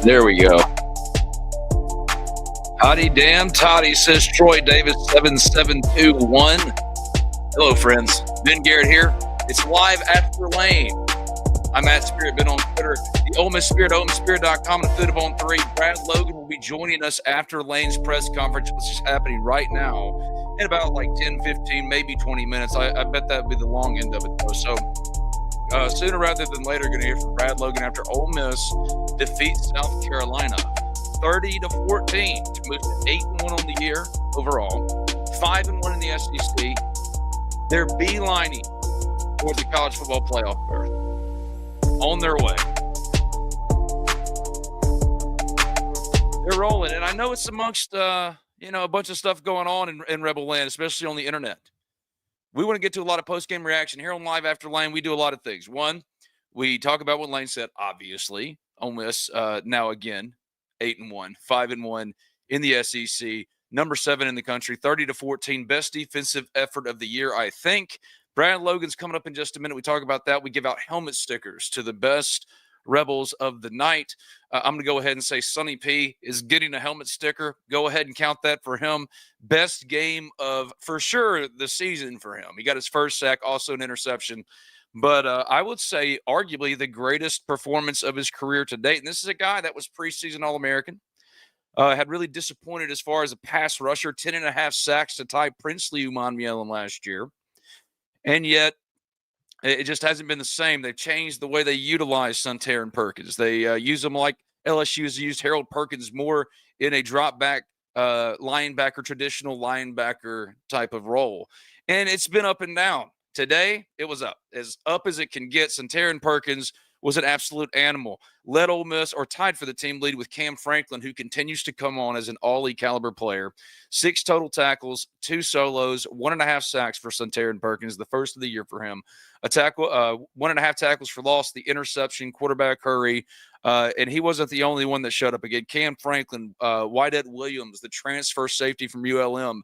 There we go. Hottie damn toddy, says Troy Davis 7721. Hello, friends. Ben Garrett here. It's live after lane. I'm at Spirit Ben on Twitter. The Ole Miss Spirit, OleMissSpirit.com, and affiliate of On 3. Brad Logan will be joining us after Lane's press conference, which is happening right now in about like 10, 15, maybe 20 minutes. I bet that would be the long end of it, though. So sooner rather than later, going to hear from Brad Logan after Ole Miss defeats South Carolina 30-14 to move to 8-1 on the year overall, 5-1 in the SEC. They're beelining toward the college football playoff berth. On their way. They're rolling, and I know it's amongst a bunch of stuff going on in Rebel Land, especially on the internet. We want to get to a lot of post-game reaction here on Live After Lane. We do a lot of things. One, we talk about what Lane said, obviously. Ole Miss, now again, 8-1, 5-1 in the SEC, number 7 in the country, 30-14, best defensive effort of the year, I think. Brad Logan's coming up in just a minute. We talk about that. We give out helmet stickers to the best Rebels of the night. I'm going to go ahead and say Sonny P is getting a helmet sticker. Go ahead and count that for him. Best game of, for sure, the season for him. He got his first sack, also an interception. But I would say arguably the greatest performance of his career to date. And this is a guy that was preseason All-American. Had really disappointed as far as a pass rusher, 10.5 sacks to tie Princely Umanmielen last year. And yet, it just hasn't been the same. They've changed the way they utilize Suntarine Perkins. They use them like LSU has used Harold Perkins more in a drop-back linebacker, traditional linebacker type of role. And it's been up and down. Today, it was up as it can get. Suntarine Perkins was an absolute animal. Led Ole Miss, or tied for the team lead with Cam Franklin, who continues to come on as an all-E caliber player. 6 total tackles, 2 solos, 1.5 sacks for Suntarine Perkins, the first of the year for him. A tackle, 1.5 tackles for loss, the interception, quarterback hurry, and he wasn't the only one that showed up again. Cam Franklin, Wydett Williams, the transfer safety from ULM,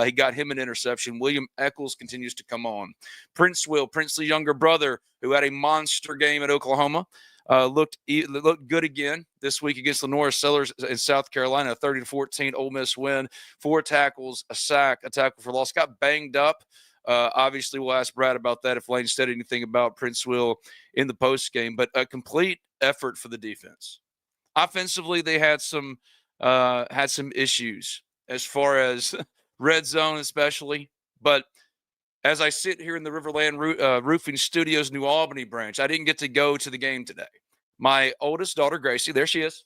he got him an interception. William Eccles continues to come on. Princely's younger brother, who had a monster game at Oklahoma, looked good again this week against Lenora Sellers in South Carolina, a 30-14 Ole Miss win. 4 tackles, a sack, a tackle for loss. Got banged up. Obviously, we'll ask Brad about that if Lane said anything about Princeville in the post game. But a complete effort for the defense. Offensively, they had some issues as far as red zone, especially. But as I sit here in the Riverland Roofing Studios New Albany branch, I didn't get to go to the game today. My oldest daughter, Gracie, there she is.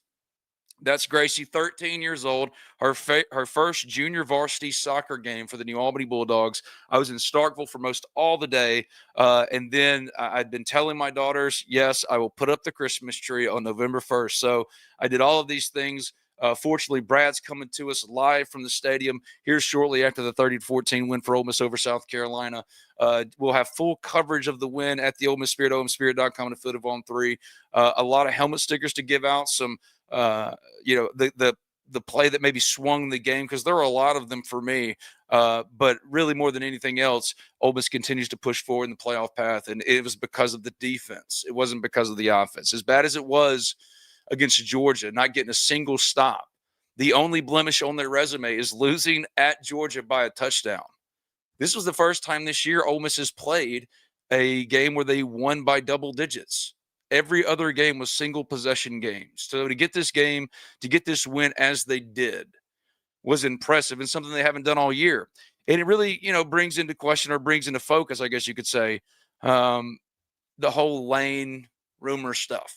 That's Gracie, 13 years old, her first junior varsity soccer game for the New Albany Bulldogs. I was in Starkville for most all the day, and then I'd been telling my daughters, yes, I will put up the Christmas tree on November 1st. So I did all of these things. Fortunately, Brad's coming to us live from the stadium here shortly after the 30-14 win for Ole Miss over South Carolina. We'll have full coverage of the win at the Ole Miss Spirit, OleMissSpirit.com, and affiliate of On 3. A lot of helmet stickers to give out, some the play that maybe swung the game, because there are a lot of them for me. But really, more than anything else, Ole Miss continues to push forward in the playoff path, and it was because of the defense. It wasn't because of the offense. As bad as it was against Georgia, not getting a single stop, the only blemish on their resume is losing at Georgia by a touchdown. This was the first time this year Ole Miss has played a game where they won by double digits. Every other game was single possession games. So to get this game, to get this win as they did, was impressive and something they haven't done all year. And it really, brings into question, or brings into focus, I guess you could say, the whole Lane rumor stuff.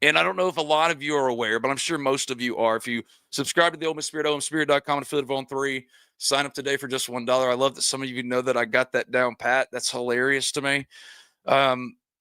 And I don't know if a lot of you are aware, but I'm sure most of you are. If you subscribe to the Ole Miss Spirit, OleMissSpirit.com, and affiliate of On 3, sign up today for just $1. I love that some of you know that I got that down pat. That's hilarious to me.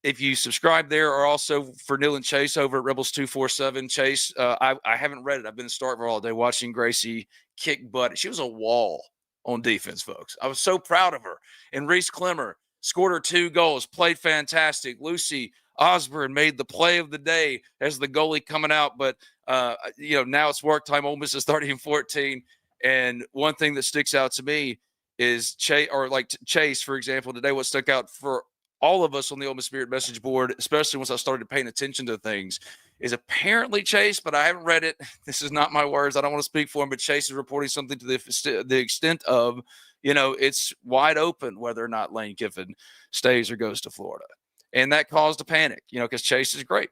If you subscribe there, or also for Neil and Chase over at Rebels 247, Chase, I haven't read it. I've been in Starkville all day watching Gracie kick butt. She was a wall on defense, folks. I was so proud of her. And Reese Clemmer scored her 2 goals, played fantastic. Lucy Osborne made the play of the day as the goalie coming out. But, now it's work time. Ole Miss is 30-14. And one thing that sticks out to me is Chase, for example, today, what stuck out for all of us on the Ole Miss Spirit message board, especially once I started paying attention to things, is apparently Chase, but I haven't read it. This is not my words. I don't want to speak for him, but Chase is reporting something to the extent of, it's wide open whether or not Lane Kiffin stays or goes to Florida. And that caused a panic, because Chase is great.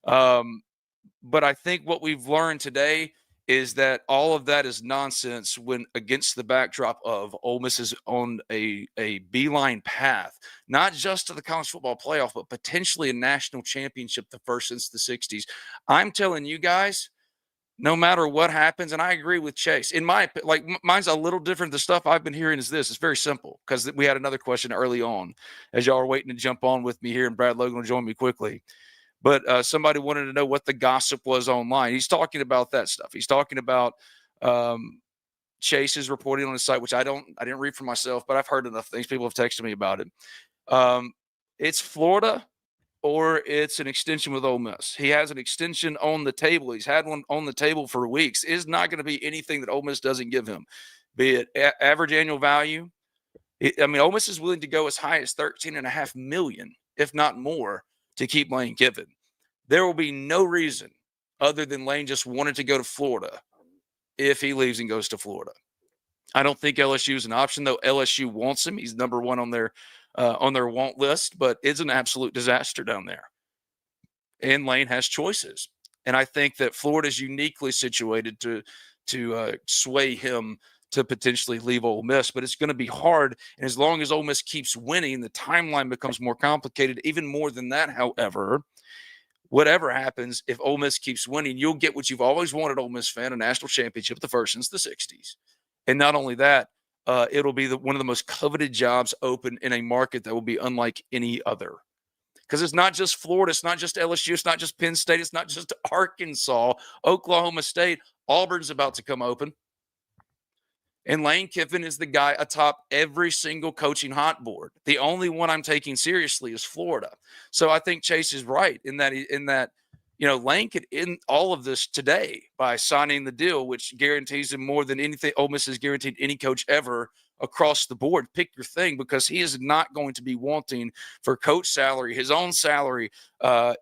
But I think what we've learned today is that all of that is nonsense when against the backdrop of Ole Miss is on a beeline path, not just to the college football playoff, but potentially a national championship, the first since the 60s. I'm telling you guys, no matter what happens, and I agree with Chase. Mine's a little different. The stuff I've been hearing is this. It's very simple because we had another question early on as y'all are waiting to jump on with me here, and Brad Logan will join me quickly. But somebody wanted to know what the gossip was online. He's talking about that stuff. He's talking about Chase's reporting on his site, which I didn't read for myself, but I've heard enough things. People have texted me about it. It's Florida or it's an extension with Ole Miss. He has an extension on the table. He's had one on the table for weeks. It's not going to be anything that Ole Miss doesn't give him, be it average annual value. Ole Miss is willing to go as high as $13.5 million, if not more, to keep Lane Kiffin. There will be no reason other than Lane just wanted to go to Florida if he leaves and goes to Florida. I don't think LSU is an option, though. LSU wants him. He's number one on their want list, but it's an absolute disaster down there. And Lane has choices. And I think that Florida is uniquely situated to sway him to potentially leave Ole Miss, but it's going to be hard. And as long as Ole Miss keeps winning, the timeline becomes more complicated. Even more than that, however, whatever happens, if Ole Miss keeps winning, you'll get what you've always wanted, Ole Miss fan, a national championship, the first since the 60s. And not only that, it'll be one of the most coveted jobs open in a market that will be unlike any other. Because it's not just Florida, it's not just LSU, it's not just Penn State, it's not just Arkansas, Oklahoma State. Auburn's about to come open. And Lane Kiffin is the guy atop every single coaching hot board. The only one I'm taking seriously is Florida. So I think Chase is right in that Lane could end all of this today by signing the deal, which guarantees him more than anything Ole Miss has guaranteed any coach ever across the board. Pick your thing, because he is not going to be wanting for coach salary, his own salary,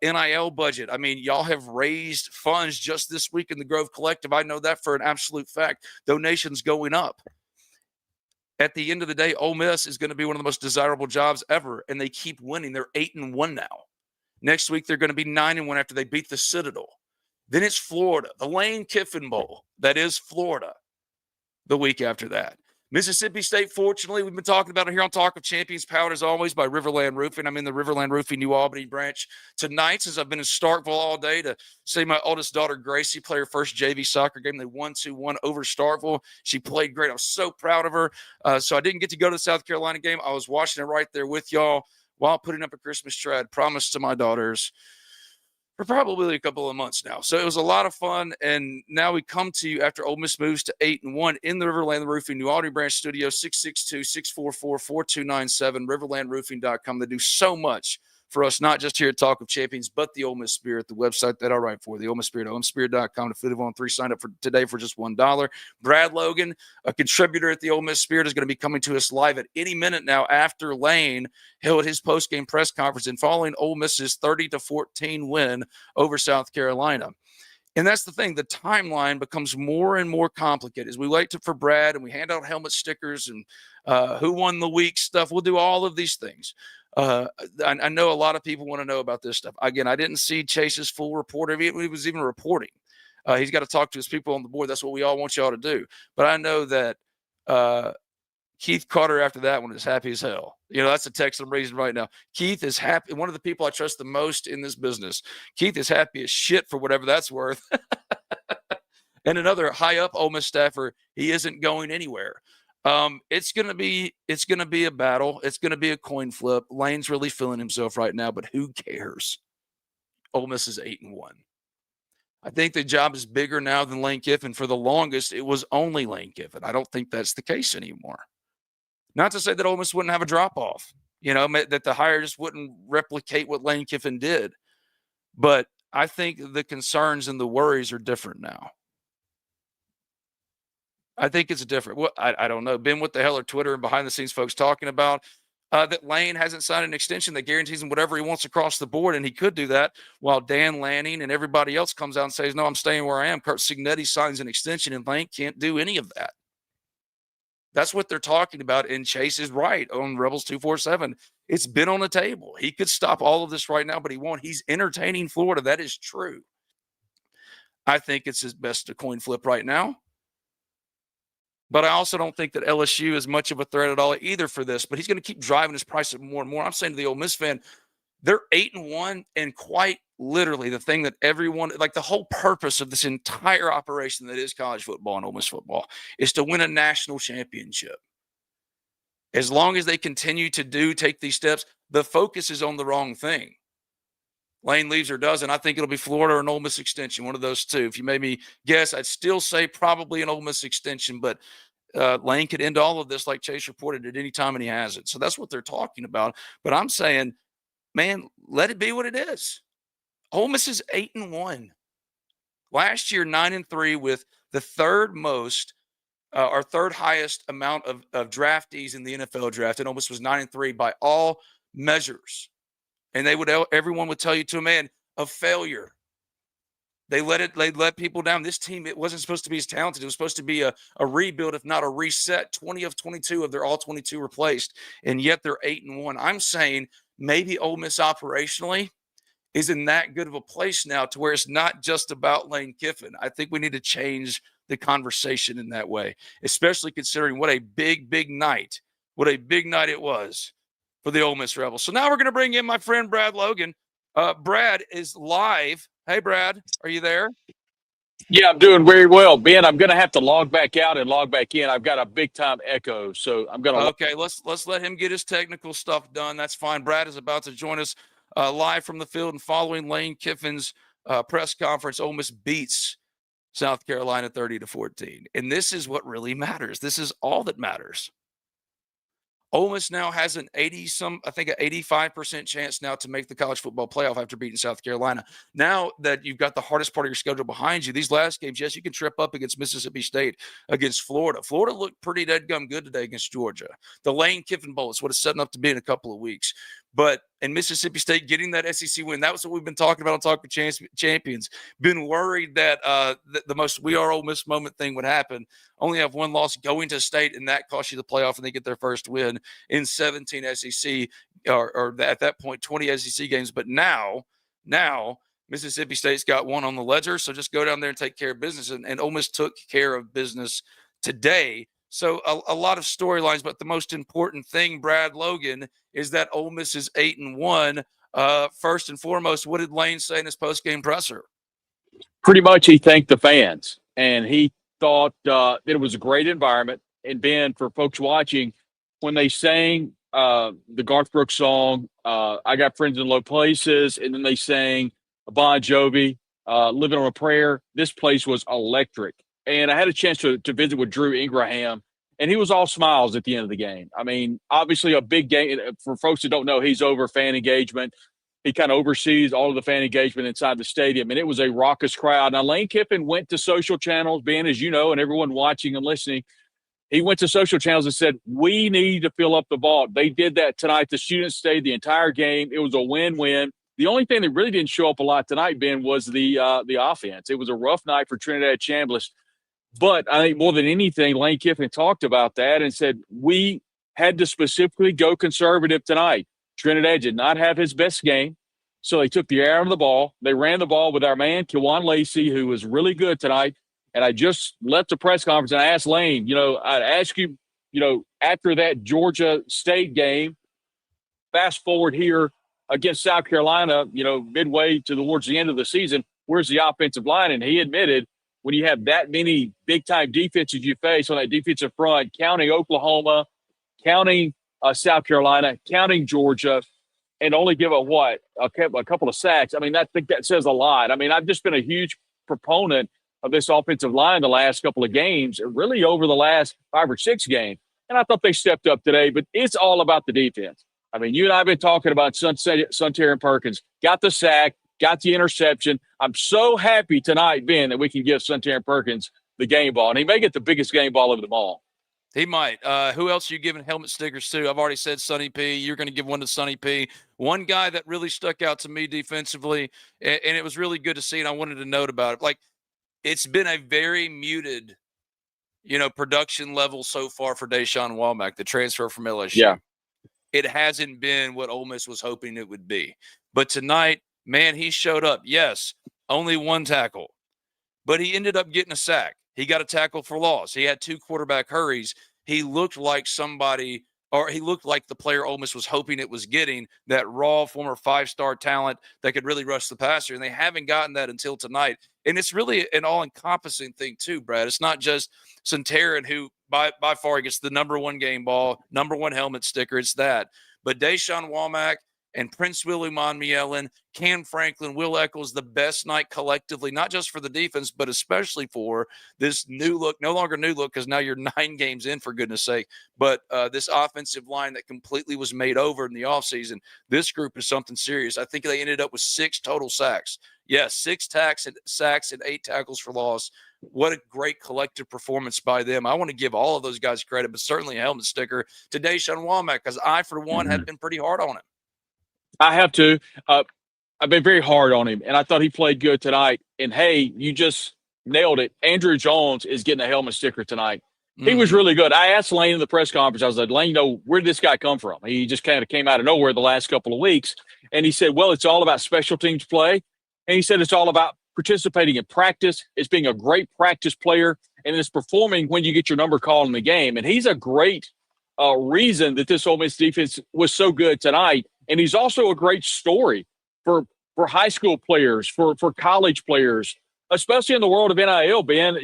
NIL budget. I mean, y'all have raised funds just this week in the Grove Collective. I know that for an absolute fact. Donations going up. At the end of the day, Ole Miss is going to be one of the most desirable jobs ever, and they keep winning. They're 8-1 now. Next week, they're going to be 9-1 after they beat the Citadel. Then it's Florida, the Lane Kiffin Bowl. That is Florida the week after that. Mississippi State, fortunately, we've been talking about it here on Talk of Champions, powered as always by Riverland Roofing. I'm in the Riverland Roofing New Albany branch tonight, since I've been in Starkville all day, to see my oldest daughter, Gracie, play her first JV soccer game. They won 2-1 over Starkville. She played great. I was so proud of her. So I didn't get to go to the South Carolina game. I was watching it right there with y'all while putting up a Christmas tree. I had promised to my daughters for probably a couple of months now. So it was a lot of fun. And now we come to you after Ole Miss moves to 8-1 in the Riverland Roofing New Albany branch studio, 662-644-4297, riverlandroofing.com. They do so much for us, not just here at Talk of Champions, but the Ole Miss Spirit, the website that I write for, the Ole Miss Spirit, OleMissSpirit.com. To Affiliate on 3, sign up for today for just $1. Brad Logan, a contributor at the Ole Miss Spirit, is going to be coming to us live at any minute now after Lane held his postgame press conference and following Ole Miss's 30-14 win over South Carolina. And that's the thing. The timeline becomes more and more complicated as we wait for Brad and we hand out helmet stickers and who won the week stuff. We'll do all of these things. I know a lot of people want to know about this stuff. Again, I didn't see Chase's full report of it. He was even reporting. He's got to talk to his people on the board. That's what we all want y'all to do. But I know that Keith Carter after that one is happy as hell. That's the text I'm raising right now. Keith is happy. One of the people I trust the most in this business. Keith is happy as shit for whatever that's worth. And another high up Ole Miss staffer, he isn't going anywhere. It's gonna be a battle. It's gonna be a coin flip. Lane's really feeling himself right now, but who cares? Ole Miss is 8-1. I think the job is bigger now than Lane Kiffin. For the longest, it was only Lane Kiffin. I don't think that's the case anymore. Not to say that Ole Miss wouldn't have a drop-off, that the hire just wouldn't replicate what Lane Kiffin did. But I think the concerns and the worries are different now. I think it's different. Well, I don't know. Ben, what the hell are Twitter and behind-the-scenes folks talking about? that Lane hasn't signed an extension that guarantees him whatever he wants across the board, and he could do that while Dan Lanning and everybody else comes out and says, no, I'm staying where I am. Kurt Cignetti signs an extension, and Lane can't do any of that. That's what they're talking about, and Chase is right on Rebels 247. It's been on the table. He could stop all of this right now, but he won't. He's entertaining Florida. That is true. I think it's his best to coin flip right now. But I also don't think that LSU is much of a threat at all either for this. But he's going to keep driving his price up more and more. I'm saying to the Ole Miss fan, they're 8-1, and quite literally the thing that everyone, like the whole purpose of this entire operation that is college football and Ole Miss football, is to win a national championship. As long as they continue to take these steps, the focus is on the wrong thing. Lane leaves or doesn't, I think it'll be Florida or an Ole Miss extension, one of those two. If you made me guess, I'd still say probably an Ole Miss extension, but Lane could end all of this like Chase reported at any time, and he hasn't. So that's what they're talking about. But I'm saying, man, let it be what it is. Ole Miss is 8-1. Last year, 9-3 with the third most or third highest amount of draftees in the NFL draft. And Ole Miss was 9-3 by all measures. And everyone would tell you to a man, a failure. They let people down. This team, it wasn't supposed to be as talented. It was supposed to be a rebuild, if not a reset. 20 of 22 of their all 22 replaced, and yet they're 8-1. I'm saying maybe Ole Miss operationally is in that good of a place now to where it's not just about Lane Kiffin. I think we need to change the conversation in that way, especially considering what a big night it was for the Ole Miss Rebels. So now we're going to bring in my friend Brad Logan. Brad is live. Hey, Brad, are you there? Yeah, I'm doing very well. Ben, I'm going to have to log back out and log back in. I've got a big-time echo, so I'm going to... Okay, let's let him get his technical stuff done. That's fine. Brad is about to join us live from the field, and following Lane Kiffin's press conference, Ole Miss beats South Carolina 30-14. And this is what really matters. This is all that matters. Ole Miss now has an 85% chance now to make the college football playoff after beating South Carolina. Now that you've got the hardest part of your schedule behind you, these last games, yes, you can trip up against Mississippi State, against Florida. Florida looked pretty dead-gum good today against Georgia. The Lane Kiffin Bowl is what it's setting up to be in a couple of weeks. But in Mississippi State, getting that SEC win, that was what we've been talking about on Talk with Champions. Been worried that the most we are Ole Miss moment thing would happen. Only have one loss going to state, and that costs you the playoff, and they get their first win in 17 SEC or at that point 20 SEC games. But now Mississippi State's got one on the ledger, so just go down there and take care of business. And Ole Miss took care of business today. So a lot of storylines, but the most important thing, Brad Logan, is that Ole Miss is 8-1. First and foremost, what did Lane say in his post-game presser? Pretty much he thanked the fans, and he thought that it was a great environment. And, Ben, for folks watching, when they sang the Garth Brooks song, I Got Friends in Low Places, and then they sang Bon Jovi, Living on a Prayer, this place was electric. And I had a chance to visit with Drew Ingraham, and he was all smiles at the end of the game. I mean, obviously a big game. For folks that don't know, he's over fan engagement. He kind of oversees all of the fan engagement inside the stadium, and it was a raucous crowd. Now, Lane Kiffin went to social channels, Ben, as you know, and everyone watching and listening. He went to social channels and said, we need to fill up the vault. They did that tonight. The students stayed the entire game. It was a win-win. The only thing that really didn't show up a lot tonight, Ben, was the offense. It was a rough night for Trinidad Chambliss. But I think more than anything, Lane Kiffin talked about that and said, we had to specifically go conservative tonight. Trinidad did not have his best game, so they took the air out of the ball. They ran the ball with our man, Kewan Lacey, who was really good tonight. And I just left the press conference and I asked Lane, I'd ask you, after that Georgia State game, fast forward here against South Carolina, midway towards the end of the season, where's the offensive line? And he admitted, when you have that many big-time defenses you face on that defensive front, counting Oklahoma, counting South Carolina, counting Georgia, and only give a couple of sacks. I mean, I think that says a lot. I mean, I've just been a huge proponent of this offensive line the last couple of games, really over the last 5 or 6 games. And I thought they stepped up today, but it's all about the defense. I mean, you and I have been talking about Suntarine Perkins, got the sack, got the interception. I'm so happy tonight, Ben, that we can give Suntarine Perkins the game ball. And he may get the biggest game ball of them all. He might. Who else are you giving helmet stickers to? I've already said Sonny P. You're going to give one to Sonny P. One guy that really stuck out to me defensively, and it was really good to see, and I wanted to note about it. Like, it's been a very muted, production level so far for Deshaun Womack, the transfer from LSU. Yeah. It hasn't been what Ole Miss was hoping it would be. But tonight, man, he showed up. Yes, only one tackle, but he ended up getting a sack. He got a tackle for loss. He had 2 quarterback hurries. He looked like somebody, or he looked like the player Ole Miss was hoping it was getting, that raw former 5-star talent that could really rush the passer, and they haven't gotten that until tonight. And it's really an all-encompassing thing too, Brad. It's not just Suntarine, who by far gets the number 1 game ball, number 1 helmet sticker. It's that. But Deshaun Womack and Prince Willie Mielen, Cam Franklin, Will Eccles, the best night collectively, not just for the defense, but especially for this new look, no longer new look because now you're 9 games in, for goodness sake, but this offensive line that completely was made over in the offseason. This group is something serious. I think they ended up with 6 total sacks. Yes, 6 sacks and 8 tackles for loss. What a great collective performance by them. I want to give all of those guys credit, but certainly a helmet sticker to Deshaun Womack, because I, for one, have been pretty hard on him. I have to. I've been very hard on him, and I thought he played good tonight. And, hey, you just nailed it. Andrew Jones is getting a helmet sticker tonight. He was really good. I asked Lane in the press conference, I was like, Lane, where did this guy come from? He just kind of came out of nowhere the last couple of weeks. And he said, well, it's all about special teams play. And he said it's all about participating in practice. It's being a great practice player, and it's performing when you get your number called in the game. And he's a great reason that this Ole Miss defense was so good tonight. And he's also a great story for high school players, for college players, especially in the world of NIL, Ben.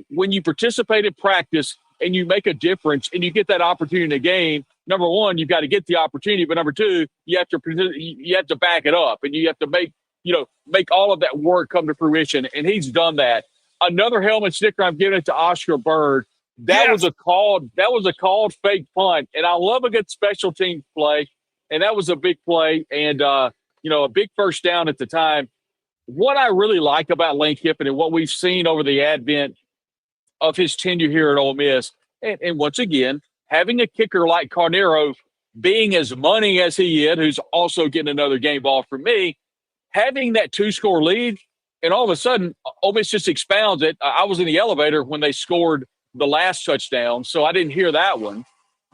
When you participate in practice and you make a difference and you get that opportunity in a game, number one, you've got to get the opportunity. But number two, you have to back it up, and you have to make all of that work come to fruition. And he's done that. Another helmet sticker, I'm giving it to Oscar Bird. That was a called fake punt. And I love a good special team play. And that was a big play and, a big first down at the time. What I really like about Lane Kiffin and what we've seen over the advent of his tenure here at Ole Miss, and once again, having a kicker like Carnero being as money as he is, who's also getting another game ball from me, having that 2-score lead, and all of a sudden, Ole Miss just expounds it. I was in the elevator when they scored the last touchdown, so I didn't hear that one.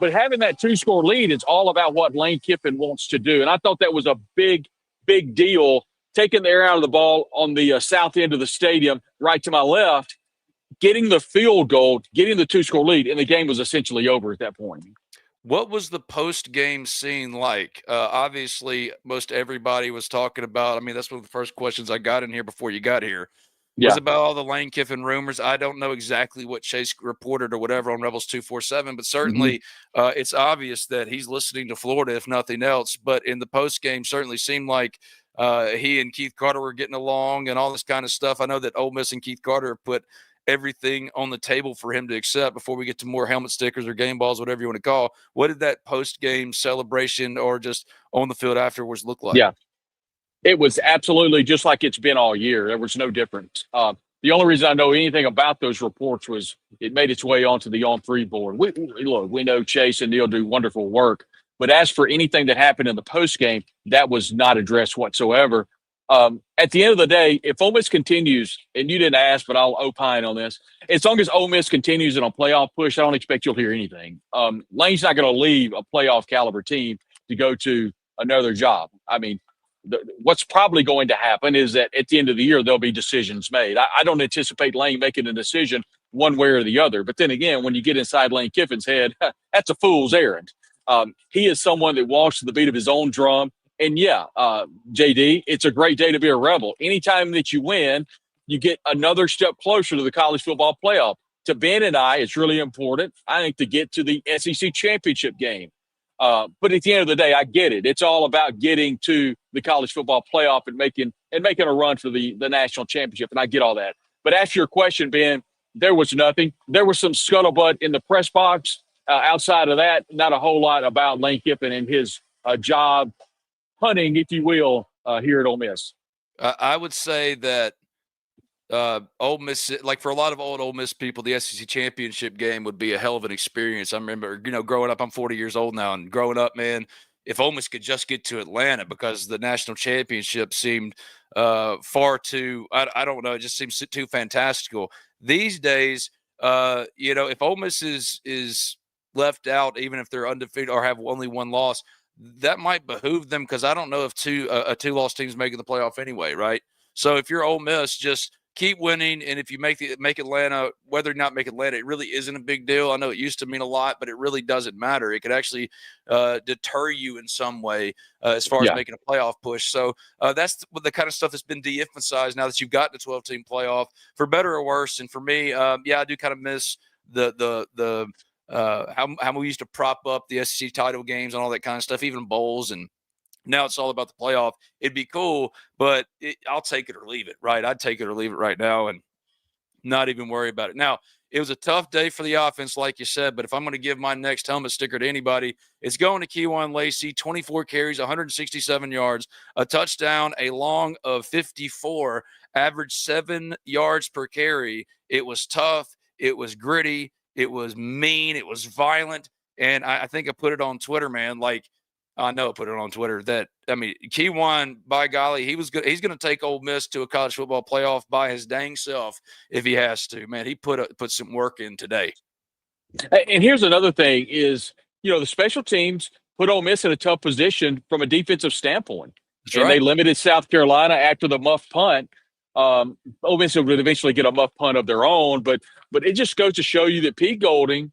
But having that 2-score lead is all about what Lane Kiffin wants to do. And I thought that was a big, big deal, taking the air out of the ball on the south end of the stadium, right to my left, getting the field goal, getting the 2-score lead, and the game was essentially over at that point. What was the post-game scene like? Obviously, most everybody was talking about, that's one of the first questions I got in here before you got here. Was about all the Lane Kiffin rumors. I don't know exactly what Chase reported or whatever on Rebels 247, but certainly it's obvious that he's listening to Florida, if nothing else. But in the post game, certainly seemed like he and Keith Carter were getting along and all this kind of stuff. I know that Ole Miss and Keith Carter have put everything on the table for him to accept before we get to more helmet stickers or game balls, whatever you want to call. What did that post game celebration or just on the field afterwards look like? Yeah. It was absolutely just like it's been all year. There was no difference. The only reason I know anything about those reports was it made its way onto the On3 board. We know Chase and Neil do wonderful work. But as for anything that happened in the postgame, that was not addressed whatsoever. At the end of the day, if Ole Miss continues, and you didn't ask, but I'll opine on this, as long as Ole Miss continues in a playoff push, I don't expect you'll hear anything. Lane's not going to leave a playoff caliber team to go to another job. What's probably going to happen is that at the end of the year, there'll be decisions made. I don't anticipate Lane making a decision one way or the other. But then again, when you get inside Lane Kiffin's head, that's a fool's errand. He is someone that walks to the beat of his own drum. And, JD, it's a great day to be a Rebel. Anytime that you win, you get another step closer to the college football playoff. To Ben and I, it's really important, I think, to get to the SEC championship game. But at the end of the day, I get it. It's all about getting to the college football playoff and making a run for the national championship. And I get all that. But after your question, Ben, there was nothing. There was some scuttlebutt in the press box. Outside of that, not a whole lot about Lane Kiffin and his job hunting, if you will, here at Ole Miss. I would say that Ole Miss, like for a lot of old Ole Miss people, the SEC championship game would be a hell of an experience. I remember, growing up, I'm 40 years old now, and growing up, man, if Ole Miss could just get to Atlanta, because the national championship seemed far too, I don't know, it just seems too fantastical. These days, if Ole Miss is left out, even if they're undefeated or have only one loss, that might behoove them, because I don't know if a two-loss team's making the playoff anyway, right? So if you're Ole Miss, just keep winning, and if you make Atlanta, whether or not make Atlanta, it really isn't a big deal. I know it used to mean a lot, but it really doesn't matter. It could actually deter you in some way as far as making a playoff push. So that's the kind of stuff that's been de-emphasized now that you've got the 12-team playoff, for better or worse. And for me, I do kind of miss the how we used to prop up the SEC title games and all that kind of stuff, even bowls. And now it's all about the playoff. It'd be cool, but I'll take it or leave it, right? I'd take it or leave it right now and not even worry about it. Now, it was a tough day for the offense, like you said, but if I'm going to give my next helmet sticker to anybody, it's going to Kewan Lacey. 24 carries, 167 yards, a touchdown, a long of 54, average 7 yards per carry. It was tough. It was gritty. It was mean. It was violent. And I think I put it on Twitter, man. I know I put it on Twitter Kewan, by golly, he was good. He's going to take Ole Miss to a college football playoff by his dang self if he has to. Man, he put some work in today. And here's another thing is, the special teams put Ole Miss in a tough position from a defensive standpoint. That's and right. They limited South Carolina after the muff punt. Ole Miss would eventually get a muff punt of their own, but it just goes to show you that Pete Golding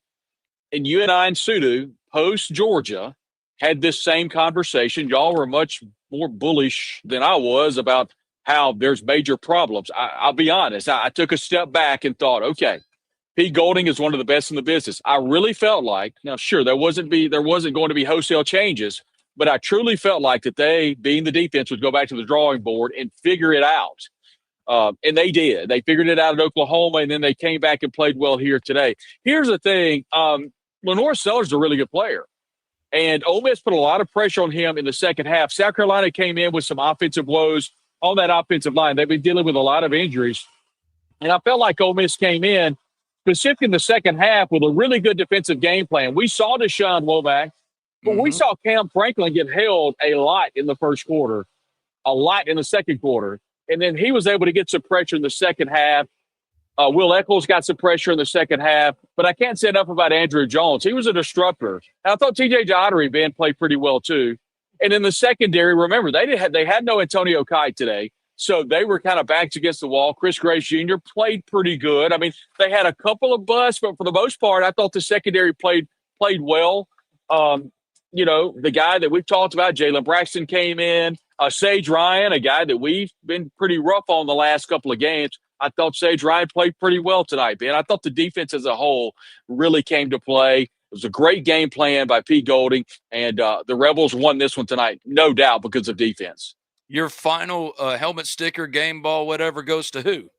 and you and I and Sudu post Georgia had this same conversation. Y'all were much more bullish than I was about how there's major problems. I'll be honest. I took a step back and thought, okay, Pete Golding is one of the best in the business. I really felt like, now, sure, there wasn't going to be wholesale changes, but I truly felt like that they, being the defense, would go back to the drawing board and figure it out. And they did. They figured it out at Oklahoma, and then they came back and played well here today. Here's the thing. Lenore Sellers is a really good player. And Ole Miss put a lot of pressure on him in the second half. South Carolina came in with some offensive woes on that offensive line. They've been dealing with a lot of injuries. And I felt like Ole Miss came in, specifically in the second half, with a really good defensive game plan. We saw Deshaun Womack, but we saw Cam Franklin get held a lot in the first quarter, a lot in the second quarter. And then he was able to get some pressure in the second half. Will Eccles got some pressure in the second half, but I can't say enough about Andrew Jones. He was a disruptor. And I thought T.J. Daugherty played pretty well too. And in the secondary, remember, they had no Antonio Kite today, so they were kind of backs against the wall. Chris Grace Jr. played pretty good. I mean, they had a couple of busts, but for the most part, I thought the secondary played well. The guy that we've talked about, Jalen Braxton, came in. Sage Ryan, a guy that we've been pretty rough on the last couple of games. I thought Sage Ryan played pretty well tonight, man. I thought the defense as a whole really came to play. It was a great game plan by Pete Golding, and the Rebels won this one tonight, no doubt, because of defense. Your final helmet sticker, game ball, whatever, goes to who?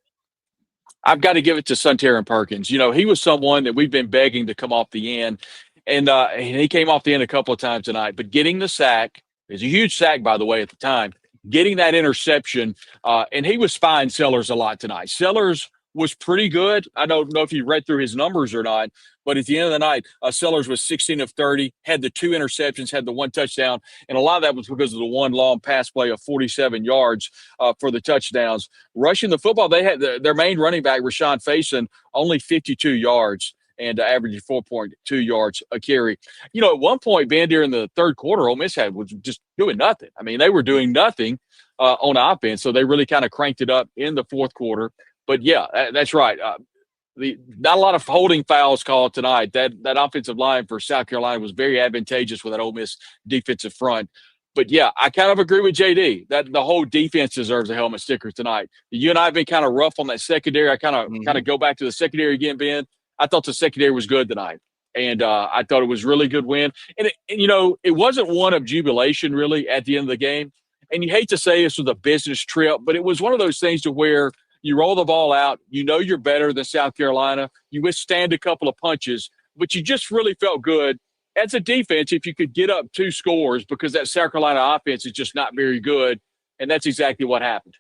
I've got to give it to Suntarine Perkins. He was someone that we've been begging to come off the end, and he came off the end a couple of times tonight. But getting the sack, it was a huge sack, by the way, at the time, getting that interception, and he was spying Sellers a lot tonight. Sellers was pretty good. I don't know if you read through his numbers or not, but at the end of the night, Sellers was 16 of 30, had the 2 interceptions, had the 1 touchdown, and a lot of that was because of the 1 long pass play of 47 yards for the touchdowns. Rushing the football, they had their main running back, Rashawn Faison, only 52 yards and averaging 4.2 yards a carry. At one point, Ben, during the third quarter, Ole Miss was just doing nothing. I mean, they were doing nothing on offense, so they really kind of cranked it up in the fourth quarter. But, yeah, that's right. Not a lot of holding fouls called tonight. That offensive line for South Carolina was very advantageous with that Ole Miss defensive front. But, yeah, I kind of agree with JD that the whole defense deserves a helmet sticker tonight. You and I have been kind of rough on that secondary. I kind of go back to the secondary again, Ben. I thought the secondary was good tonight, and I thought it was a really good win. And it wasn't one of jubilation, really, at the end of the game. And you hate to say this was a business trip, but it was one of those things to where you roll the ball out, you're better than South Carolina, you withstand a couple of punches, but you just really felt good as a defense if you could get up 2 scores, because that South Carolina offense is just not very good, and that's exactly what happened.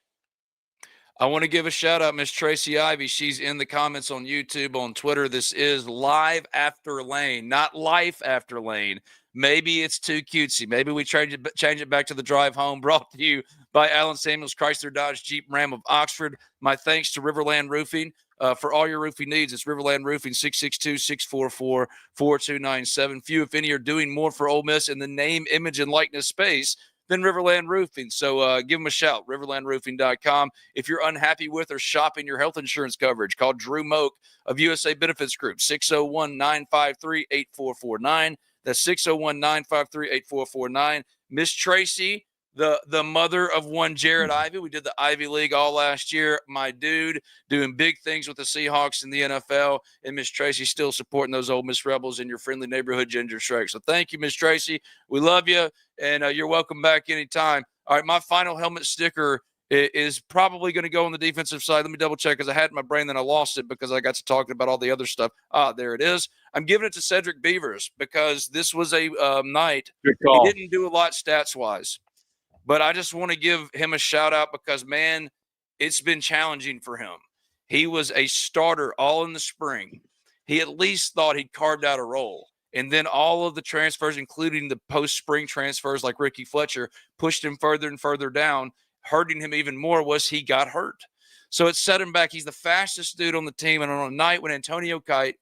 I want to give a shout out, Miss Tracy Ivy. She's in the comments on YouTube, on Twitter. This is Live After Lane, not Life After Lane. Maybe it's too cutesy. Maybe we change it back to the drive home. Brought to you by Alan Samuels Chrysler Dodge Jeep Ram of Oxford. My thanks to Riverland Roofing. For all your roofing needs, it's Riverland Roofing, 662-644-4297. Few, if any, are doing more for Ole Miss in the name, image, and likeness space than Riverland Roofing. So give them a shout, riverlandroofing.com. If you're unhappy with or shopping your health insurance coverage, call Drew Moak of USA Benefits Group, 601-953-8449. That's 601-953-8449. Miss Tracy, the mother of one Jared Ivy. We did the Ivy League all last year. My dude doing big things with the Seahawks in the NFL. And Miss Tracy still supporting those Ole Miss Rebels in your friendly neighborhood Ginger Shrek. So thank you, Miss Tracy. We love you, and you're welcome back anytime. All right, my final helmet sticker is probably going to go on the defensive side. Let me double check because I had it in my brain, then I lost it because I got to talking about all the other stuff. There it is. I'm giving it to Cedric Beavers because this was a night. Good call. He didn't do a lot stats-wise. But I just want to give him a shout out because, man, it's been challenging for him. He was a starter all in the spring. He at least thought he'd carved out a role. And then all of the transfers, including the post-spring transfers like Ricky Fletcher, pushed him further and further down. Hurting him even more was he got hurt. So it set him back. He's the fastest dude on the team. And on a night when Antonio Kite,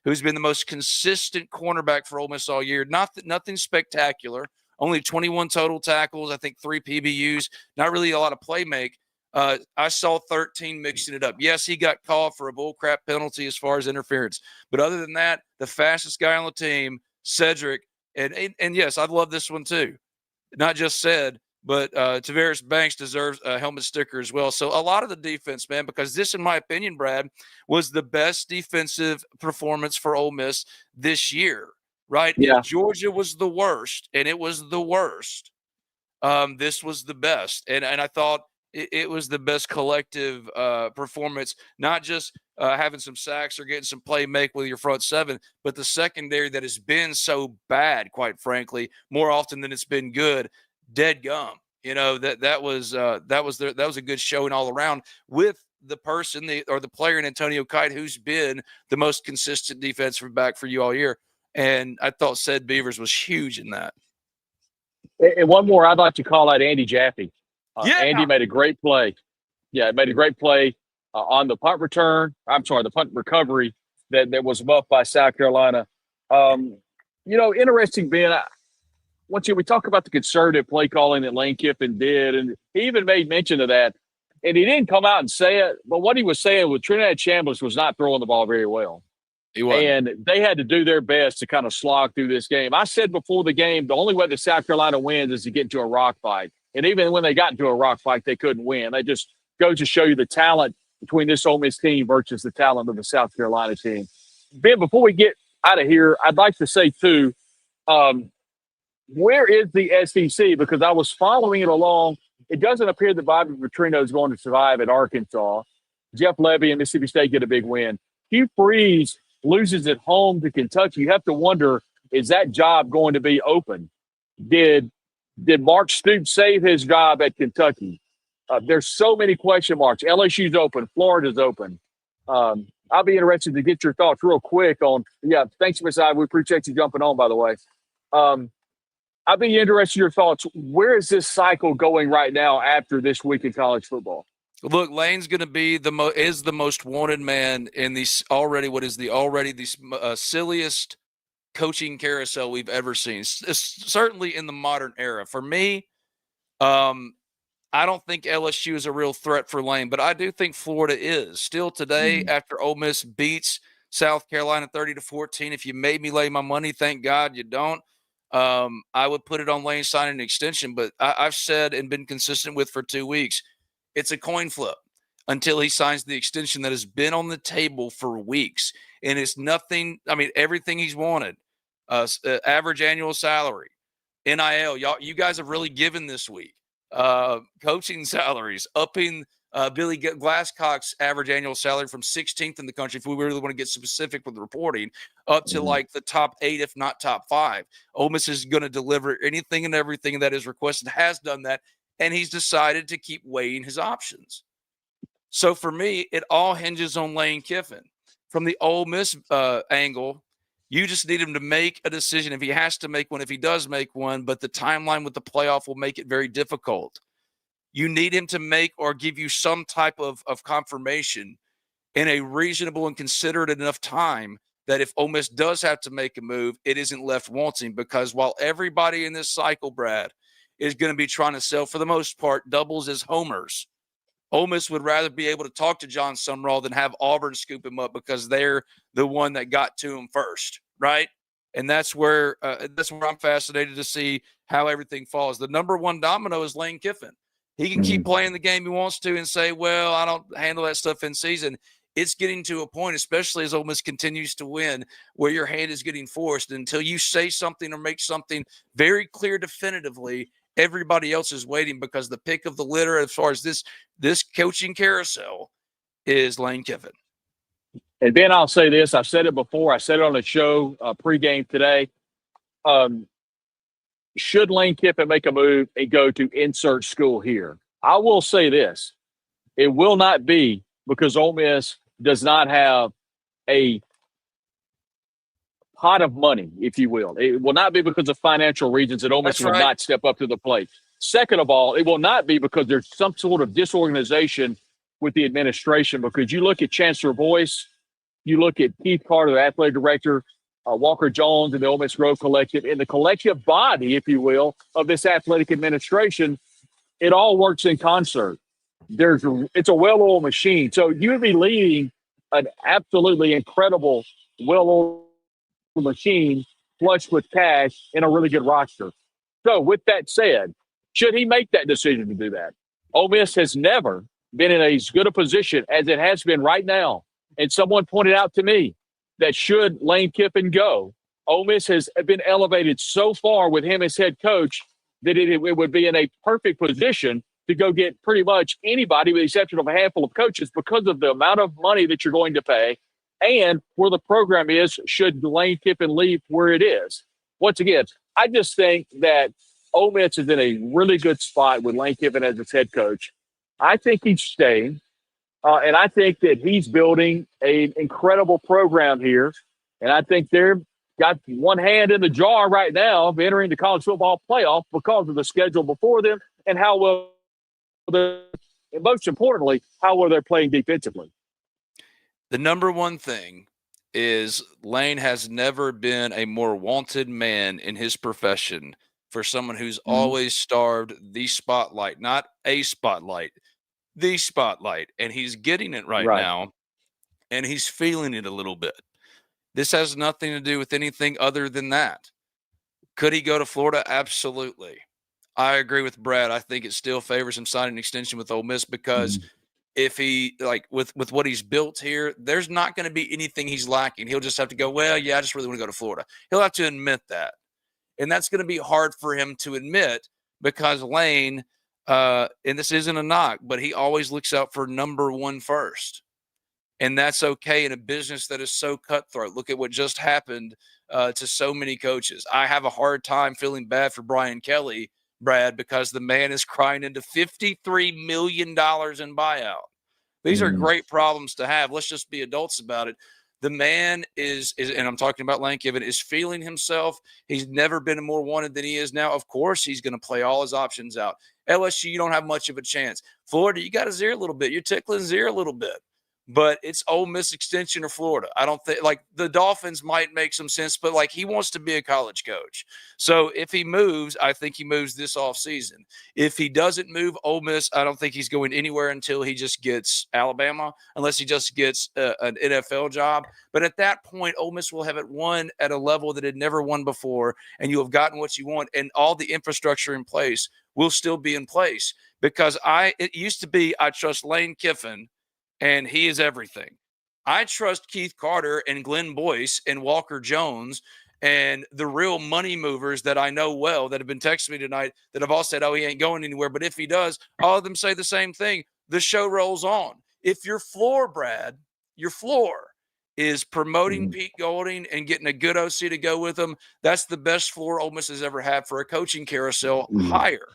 who's been the most consistent cornerback for Ole Miss all year, nothing spectacular, only 21 total tackles, I think 3 PBUs, not really a lot of play make. I saw 13 mixing it up. Yes, he got called for a bullcrap penalty as far as interference. But other than that, the fastest guy on the team, Cedric, and yes, I love this one too. Not just said, but Tavares Banks deserves a helmet sticker as well. So a lot of the defense, man, because this, in my opinion, Brad, was the best defensive performance for Ole Miss this year. Right? Yeah. If Georgia was the worst, and it was the worst, this was the best. And I thought it was the best collective performance, not just having some sacks or getting some play make with your front seven, but the secondary that has been so bad, quite frankly, more often than it's been good, dead gum. You know, that was a good showing all around with the person or the player in Antonio Kite who's been the most consistent defensive back for you all year. And I thought Ced Beavers was huge in that. And one more, I'd like to call out Andy Jaffe. Andy made a great play. Yeah, made a great play on the punt return. I'm sorry, the punt recovery that was buffed by South Carolina. Interesting, Ben. Once we talk about the conservative play calling that Lane Kiffin did, and he even made mention of that. And he didn't come out and say it, but what he was saying was Trinidad Chambliss was not throwing the ball very well. And they had to do their best to kind of slog through this game. I said before the game, the only way that South Carolina wins is to get into a rock fight. And even when they got into a rock fight, they couldn't win. They just go to show you the talent between this Ole Miss team versus the talent of the South Carolina team. Ben, before we get out of here, I'd like to say, too, where is the SEC? Because I was following it along. It doesn't appear that Bobby Petrino is going to survive at Arkansas. Jeff Levy and Mississippi State get a big win. Hugh Freeze loses at home to Kentucky. You have to wonder, is that job going to be open? Did Mark Stoops save his job at Kentucky? There's so many question marks. LSU's open. Florida's open. I'll be interested to get your thoughts real quick on – thanks, Miss Ivy. We appreciate you jumping on, by the way. I'll be interested in your thoughts. Where is this cycle going right now after this week in college football? Look, Lane's going to be the most wanted man in the silliest coaching carousel we've ever seen. Certainly in the modern era. For me, I don't think LSU is a real threat for Lane, but I do think Florida is. Still today, after Ole Miss beats South Carolina 30-14, if you made me lay my money, thank God you don't. I would put it on Lane signing an extension, but I've said and been consistent with for 2 weeks, it's a coin flip until he signs the extension that has been on the table for weeks. And it's nothing, everything he's wanted, average annual salary, NIL, you guys have really given this week, coaching salaries, upping Billy Glasscock's average annual salary from 16th in the country, if we really want to get specific with the reporting, up to like the top 8, if not top 5. Ole Miss is going to deliver anything and everything that is requested, has done that, and he's decided to keep weighing his options. So for me, it all hinges on Lane Kiffin. From the Ole Miss angle, you just need him to make a decision if he has to make one, if he does make one, but the timeline with the playoff will make it very difficult. You need him to make or give you some type of confirmation in a reasonable and considerate enough time that if Ole Miss does have to make a move, it isn't left wanting. Because while everybody in this cycle, Brad, is going to be trying to sell, for the most part, doubles as homers, Ole Miss would rather be able to talk to John Sumrall than have Auburn scoop him up because they're the one that got to him first, right? And that's where I'm fascinated to see how everything falls. The number one domino is Lane Kiffin. He can keep playing the game he wants to and say, well, I don't handle that stuff in season. It's getting to a point, especially as Ole Miss continues to win, where your hand is getting forced. Until you say something or make something very clear definitively, everybody else is waiting, because the pick of the litter as far as this coaching carousel is Lane Kiffin. And Ben, I'll say this. I've said it before. I said it on the show pregame today. Should Lane Kiffin make a move and go to insert school here? I will say this. It will not be because Ole Miss does not have a pot of money, if you will. It will not be because of financial reasons that Ole Miss will not step up to the plate. Second of all, it will not be because there's some sort of disorganization with the administration, because you look at Chancellor Boyce, you look at Keith Carter, the athletic director, Walker Jones, and the Ole Miss Grove Collective, and the collective body, if you will, of this athletic administration. It all works in concert. It's a well-oiled machine. So you would be leading an absolutely incredible, well-oiled machine flush with cash in a really good roster. So with that said, should he make that decision to do that? Ole Miss has never been in as good a position as it has been right now. And someone pointed out to me that should Lane Kiffin go, Ole Miss has been elevated so far with him as head coach that it would be in a perfect position to go get pretty much anybody with the exception of a handful of coaches because of the amount of money that you're going to pay and where the program is should Lane Kiffin leave where it is. Once again, I just think that Ole Miss is in a really good spot with Lane Kiffin as its head coach. I think he's staying. And I think that he's building an incredible program here. And I think they're got one hand in the jar right now of entering the college football playoff because of the schedule before them and how well and most importantly, how well they're playing defensively. The number one thing is Lane has never been a more wanted man in his profession for someone who's always starved the spotlight, not a spotlight, the spotlight. And he's getting it right now, and he's feeling it a little bit. This has nothing to do with anything other than that. Could he go to Florida? Absolutely. I agree with Brad. I think it still favors him signing an extension with Ole Miss because if he, like, with what he's built here, there's not going to be anything he's lacking. He'll just have to go, well, yeah, I just really want to go to Florida. He'll have to admit that. And that's going to be hard for him to admit because Lane, and this isn't a knock, but he always looks out for number one first. And that's okay in a business that is so cutthroat. Look at what just happened to so many coaches. I have a hard time feeling bad for Brian Kelly, Brad, because the man is crying into $53 million in buyout. These are great problems to have. Let's just be adults about it. The man is, and I'm talking about Lane Kiffin, is feeling himself. He's never been more wanted than he is now. Of course, he's going to play all his options out. LSU, you don't have much of a chance. Florida, you got his ear a little bit. You're tickling his ear a little bit. But it's Ole Miss extension or Florida. I don't think, like, the Dolphins might make some sense, but, like, he wants to be a college coach. So if he moves, I think he moves this offseason. If he doesn't move Ole Miss, I don't think he's going anywhere until he just gets Alabama, unless he just gets an NFL job. But at that point, Ole Miss will have it won at a level that it never won before, and you have gotten what you want, and all the infrastructure in place will still be in place. Because it used to be I trust Lane Kiffin, and he is everything. I trust Keith Carter and Glenn Boyce and Walker Jones and the real money movers that I know well that have been texting me tonight that have all said, oh, he ain't going anywhere. But if he does, all of them say the same thing. The show rolls on. If your floor, Brad, your floor is promoting Pete Golding and getting a good OC to go with him, that's the best floor Ole Miss has ever had for a coaching carousel hire.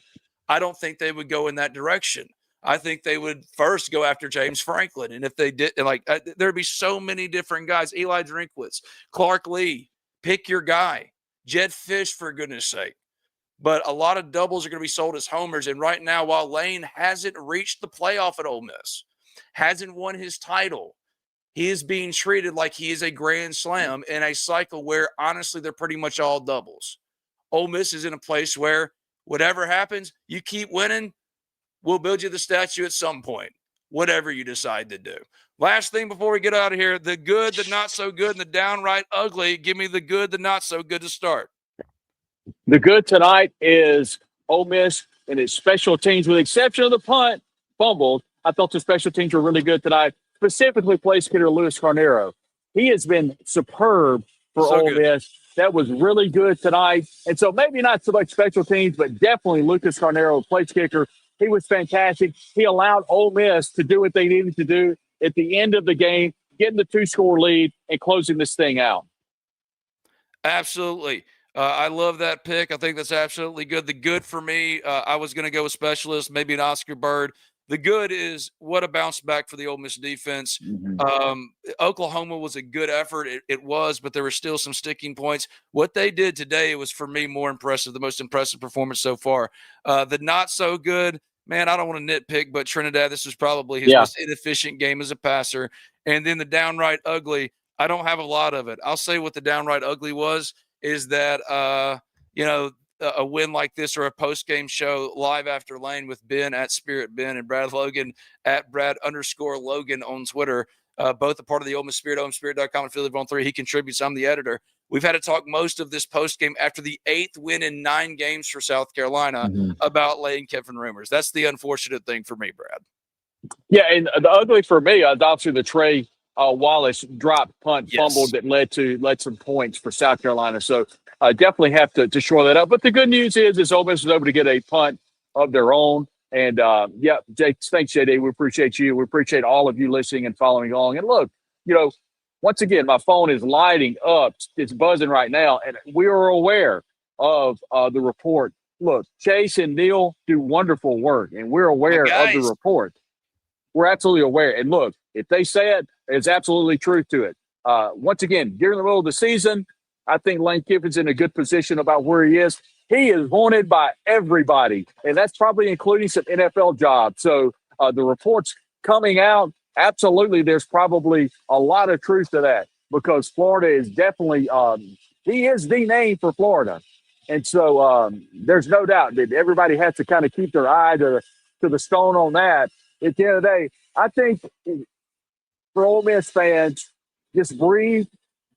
I don't think they would go in that direction. I think they would first go after James Franklin. And if they did, there'd be so many different guys. Eli Drinkwitz, Clark Lee, pick your guy. Jed Fish, for goodness sake. But a lot of doubles are going to be sold as homers. And right now, while Lane hasn't reached the playoff at Ole Miss, hasn't won his title, he is being treated like he is a grand slam in a cycle where, honestly, they're pretty much all doubles. Ole Miss is in a place where whatever happens, you keep winning, we'll build you the statue at some point, whatever you decide to do. Last thing before we get out of here, the good, the not so good, and the downright ugly. Give me the good, the not so good to start. The good tonight is Ole Miss and its special teams, with the exception of the punt fumbled. I thought the special teams were really good tonight, specifically place kicker Luis Carnero. He has been superb for Ole Miss. That was really good tonight. And so maybe not so much special teams, but definitely Lucas Carnero, place kicker. He was fantastic. He allowed Ole Miss to do what they needed to do at the end of the game, getting the 2-score lead and closing this thing out. Absolutely. I love that pick. I think that's absolutely good. The good for me, I was going to go with specialist, maybe an Oscar Bird. The good is what a bounce back for the Ole Miss defense. Mm-hmm. Oklahoma was a good effort. It was, but there were still some sticking points. What they did today was, for me, more impressive, the most impressive performance so far. The not so good, man, I don't want to nitpick, but Trinidad, this was probably his most inefficient game as a passer. And then the downright ugly, I don't have a lot of it. I'll say what the downright ugly was is that, a win like this or a post-game show live after Lane with Ben at Spirit Ben and Brad Logan at Brad_Logan on Twitter, both a part of the Ole Miss Spirit, OleMissSpirit.com and Philly on 3. He contributes. I'm the editor. We've had to talk most of this post-game after the 8th win in 9 games for South Carolina about Lane Kiffin rumors. That's the unfortunate thing for me, Brad. Yeah, and the ugly for me, obviously the Trey Wallace drop punt fumble that led some points for South Carolina. So definitely have to shore that up. But the good news is Ole Miss was able to get a punt of their own. And, thanks, JD. We appreciate you. We appreciate all of you listening and following along. And look, once again, my phone is lighting up. It's buzzing right now. And we are aware of the report. Look, Chase and Neil do wonderful work, and we're aware of the report. We're absolutely aware. And look, if they say it, there's absolutely truth to it. Once again, during the middle of the season, I think Lane Kiffin's in a good position about where he is. He is wanted by everybody, and that's probably including some NFL jobs. So the reports coming out, absolutely, there's probably a lot of truth to that because Florida is definitely he is the name for Florida. And so there's no doubt that everybody has to kind of keep their eye to the stone on that. At the end of the day, I think for Ole Miss fans, just breathe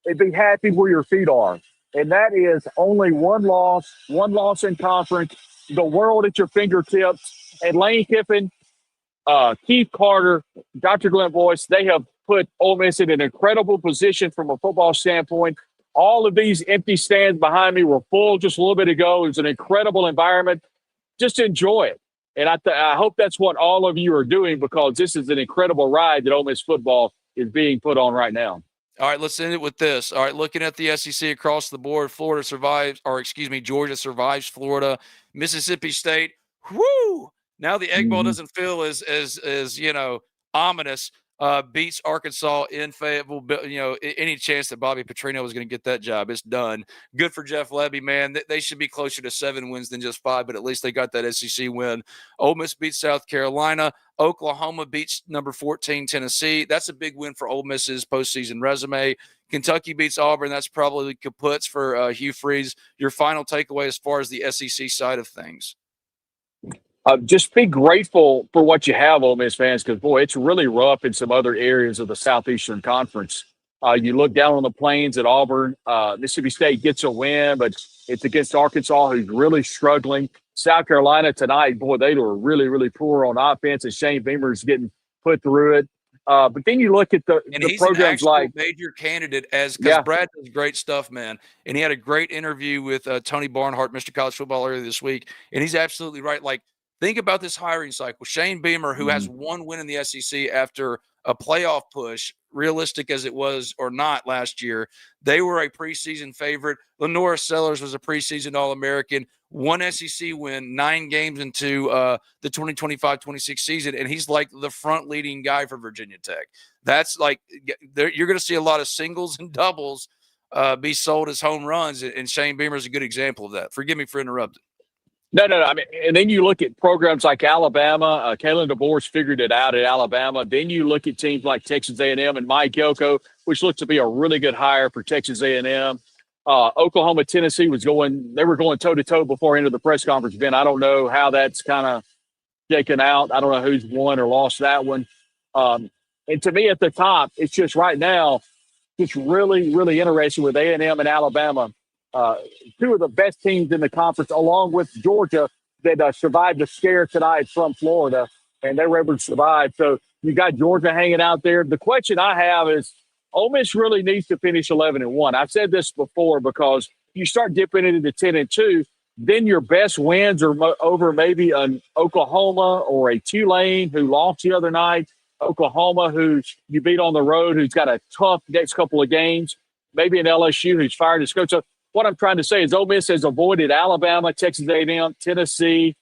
and be happy where your feet are. And that is only one loss in conference, the world at your fingertips. And Lane Kiffin, Keith Carter, Dr. Glenn Boyce, they have put Ole Miss in an incredible position from a football standpoint. All of these empty stands behind me were full just a little bit ago. It was an incredible environment. Just enjoy it. And I hope that's what all of you are doing because this is an incredible ride that Ole Miss football is being put on right now. All right, let's end it with this. All right, looking at the SEC across the board, Georgia survives Florida. Mississippi State, whoo! Now the egg ball doesn't feel as ominous. Beats Arkansas in Fayetteville. Any chance that Bobby Petrino was going to get that job, it's done. Good for Jeff Lebby, man. They should be closer to 7 wins than just 5, but at least they got that SEC win. Ole Miss beats South Carolina. Oklahoma beats number 14 Tennessee. That's a big win for Ole Miss's postseason resume. Kentucky beats Auburn. That's probably kaputs for Hugh Freeze. Your final takeaway as far as the SEC side of things? Just be grateful for what you have, Ole Miss fans, because, boy, it's really rough in some other areas of the Southeastern Conference. You look down on the plains at Auburn. Mississippi State gets a win, but it's against Arkansas, who's really struggling. South Carolina tonight, boy, they were really, really poor on offense, and Shane Beamer's getting put through it. But then you look at the programs like major candidate because Brad does great stuff, man. And he had a great interview with Tony Barnhart, Mr. College Football, earlier this week. And he's absolutely right. Like, think about this hiring cycle. Shane Beamer, who has 1 win in the SEC after a playoff push, realistic as it was or not last year. They were a preseason favorite. Lenora Sellers was a preseason All-American, one SEC win, 9 games into the 2025-26 season, and he's like the front leading guy for Virginia Tech. That's like you're going to see a lot of singles and doubles be sold as home runs, and Shane Beamer is a good example of that. Forgive me for interrupting. No. I mean, and then you look at programs like Alabama. Kalen DeBoer's figured it out at Alabama. Then you look at teams like Texas A&M and Mike Elko, which looks to be a really good hire for Texas A&M. Oklahoma, Tennessee they were going toe-to-toe before into the press conference, Ben. I don't know how that's kind of shaken out. I don't know who's won or lost that one. And to me at the top, it's just right now, it's really, really interesting with A&M and Alabama. Two of the best teams in the conference, along with Georgia, that survived the scare tonight from Florida, and they were able to survive. So you got Georgia hanging out there. The question I have is, Ole Miss really needs to finish 11-1. I've said this before because you start dipping into 10-2, then your best wins are over maybe an Oklahoma or a Tulane who lost the other night. Oklahoma, who you beat on the road, who's got a tough next couple of games. Maybe an LSU who's fired his coach. So what I'm trying to say is Ole Miss has avoided Alabama, Texas A&M, Tennessee,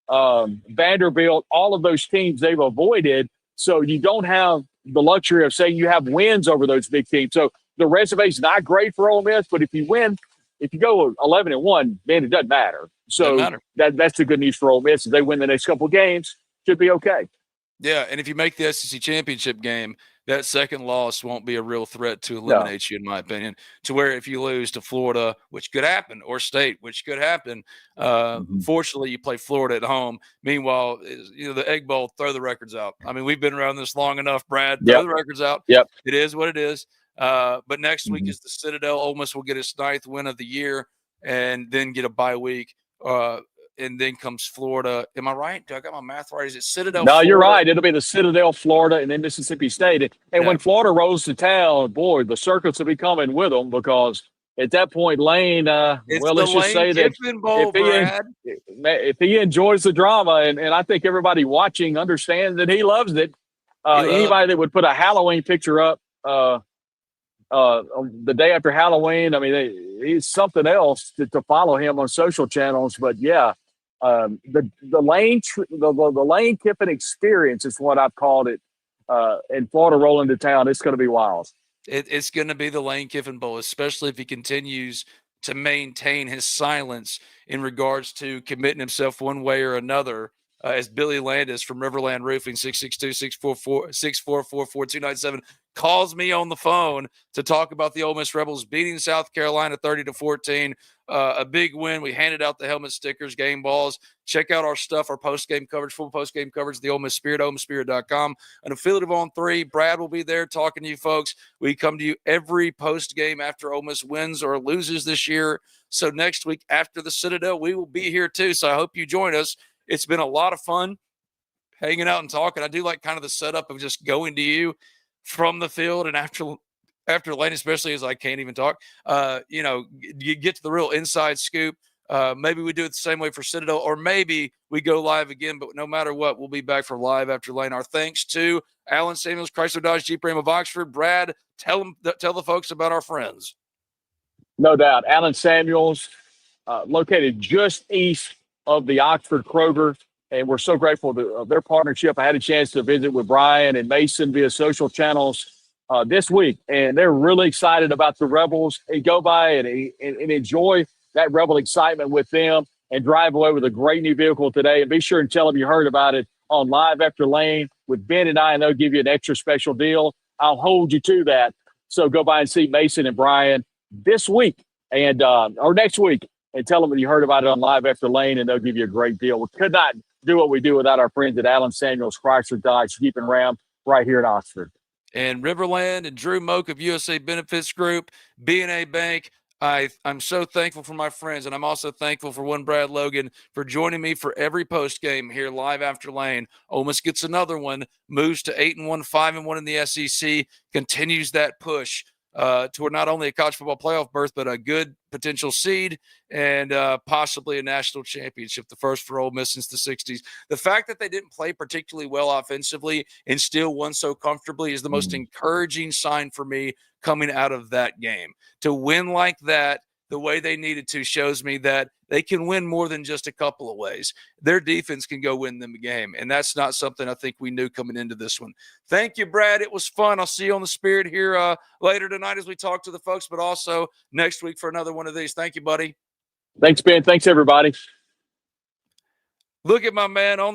Vanderbilt, all of those teams they've avoided. So you don't have the luxury of saying you have wins over those big teams. So the resume's not great for Ole Miss, but if you go 11-1, man, it doesn't matter. So that's the good news for Ole Miss. If they win the next couple of games, should be okay. Yeah, and if you make the SEC championship game, that second loss won't be a real threat to eliminate you, in my opinion, to where if you lose to Florida, which could happen, or State, which could happen, fortunately you play Florida at home. Meanwhile, the Egg Bowl, throw the records out. I mean, we've been around this long enough, Brad. Throw the records out. Yep. It is what it is. But next week is the Citadel. Ole Miss will get its 9th win of the year and then get a bye week. And then comes Florida. Am I right? Do I got my math right? Is it Citadel? No, Florida? You're right. It'll be the Citadel, Florida, and then Mississippi State. And when Florida rolls to town, boy, the circuits will be coming with them because at that point, Lane, let's just say that if he enjoys the drama, and I think everybody watching understands that he loves it. Anybody that would put a Halloween picture up the day after Halloween, I mean, he's something else to follow him on social channels. But yeah. The Lane Kiffin experience is what I've called it. In Florida rolling to town, it's going to be wild. It's going to be the Lane Kiffin Bowl, especially if he continues to maintain his silence in regards to committing himself one way or another. As Billy Landis from Riverland Roofing, 662-644-4297, calls me on the phone to talk about the Ole Miss Rebels beating South Carolina 30-14. A big win. We handed out the helmet stickers, game balls. Check out our stuff, our post-game coverage, full post-game coverage, the Ole Miss Spirit, OleMissSpirit.com. An affiliate of On 3. Brad will be there talking to you folks. We come to you every post-game after Ole Miss wins or loses this year. So next week after the Citadel, we will be here too. So I hope you join us. It's been a lot of fun hanging out and talking. I do like kind of the setup of just going to you from the field and after Lane, especially as I can't even talk, you get to the real inside scoop. Maybe we do it the same way for Citadel, or maybe we go live again, but no matter what, we'll be back for Live After Lane. Our thanks to Alan Samuels, Chrysler Dodge Jeep Ram of Oxford. Brad, tell the folks about our friends. No doubt. Alan Samuels, located just east of the Oxford Kroger, and we're so grateful of their partnership. I had a chance to visit with Brian and Mason via social channels this week, and they're really excited about the Rebels. And go by and enjoy that Rebel excitement with them and drive away with a great new vehicle today. And be sure and tell them you heard about it on Live After Lane with Ben and I, and they'll give you an extra special deal. I'll hold you to that. So go by and see Mason and Brian this week and or next week, and tell them that you heard about it on Live After Lane, and they'll give you a great deal. We could not do what we do without our friends at Alan Samuels, Chrysler Dodge Jeep and Ram right here in Oxford. And Riverland and Drew Moak of USA Benefits Group, B&A Bank. I'm so thankful for my friends, and I'm also thankful for one Brad Logan for joining me for every post game here Live After Lane. Ole Miss gets another one, moves to 8-1, 5-1 in the SEC, continues that push toward not only a college football playoff berth, but a good potential seed and possibly a national championship, the first for Ole Miss since the 60s. The fact that they didn't play particularly well offensively and still won so comfortably is the most encouraging sign for me coming out of that game. To win like that, the way they needed to, shows me that they can win more than just a couple of ways. Their defense can go win them a game, and that's not something I think we knew coming into this one. Thank you, Brad. It was fun. I'll see you on the Spirit here later tonight as we talk to the folks, but also next week for another one of these. Thank you, buddy. Thanks, Ben. Thanks, everybody. Look at my man on the